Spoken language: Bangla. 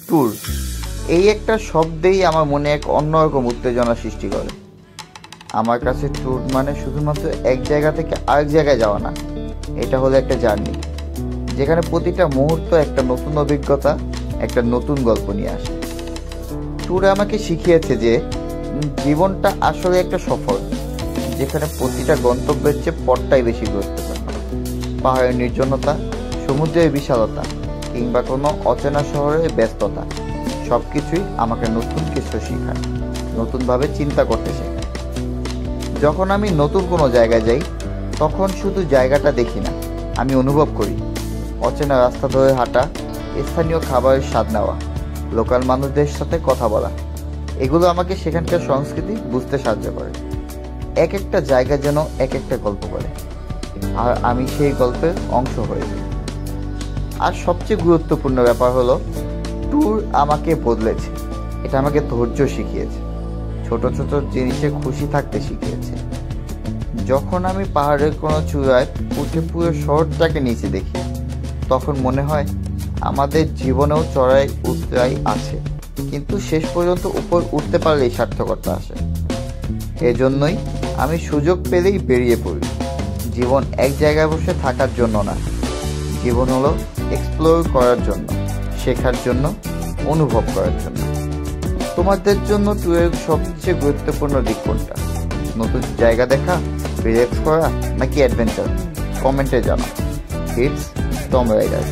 ট্যুর, এই একটা শব্দেই আমার মনে এক অন্যরকম উত্তেজনা সৃষ্টি করে। আমার কাছে ট্যুর মানে শুধুমাত্র এক জায়গা থেকে আরেক জায়গায় যাওয়া না, এটা হলো একটা জার্নি, যেখানে প্রতিটা মুহূর্ত একটা নতুন অভিজ্ঞতা, একটা নতুন গল্প নিয়ে আসে। ট্যুরে আমাকে শিখিয়েছে যে জীবনটা আসলে একটা সফর, যেখানে প্রতিটা গন্তব্যের চেয়ে পথটাই বেশি গুরুত্বপূর্ণ। পাহাড়ের নির্জনতা, সমুদ্রের বিশালতা কিংবা কোনো অচেনা শহরের ব্যস্ততা, সব কিছুই আমাকে নতুন কিছু শেখায়, নতুনভাবে চিন্তা করতে শেখায়। যখন আমি নতুন কোনো জায়গায় যাই, তখন শুধু জায়গাটা দেখি না, আমি অনুভব করি। অচেনা রাস্তা ধরে হাঁটা, স্থানীয় খাবারের স্বাদ নেওয়া, লোকাল মানুষদের সাথে কথা বলা, এগুলো আমাকে সেখানকার সংস্কৃতি বুঝতে সাহায্য করে। এক একটা জায়গা যেন এক একটা গল্প বলে, আর আমি সেই গল্পের অংশ হয়ে যাই। আর সবচেয়ে গুরুত্বপূর্ণ ব্যাপার হলো, ট্যুর আমাকে বদলেছে। এটা আমাকে ধৈর্য শিখিয়েছে, ছোট ছোট জিনিসে খুশি থাকতে শিখিয়েছে। যখন আমি পাহাড়ের কোনো চূড়ায় উঠে পুরো শহরটাকে নিচে দেখি, তখন মনে হয় আমাদের জীবনেও চড়াই উতরাই আছে, কিন্তু শেষ পর্যন্ত উপর উঠতে পারলেই সার্থকতা আসে। এজন্যই আমি সুযোগ পেলেই বেরিয়ে পড়ি। জীবন এক জায়গায় বসে থাকার জন্য না, জীবন হলো এক্সপ্লোর করার জন্য, শেখার জন্য, অনুভব করার জন্য। তোমাদের জন্য ট্যুরের সবচেয়ে গুরুত্বপূর্ণ দিক কোনটা? নতুন জায়গা দেখা, রিল্যাক্স করা, নাকি অ্যাডভেঞ্চার? কমেন্টে জানাও। It's Tomb rider.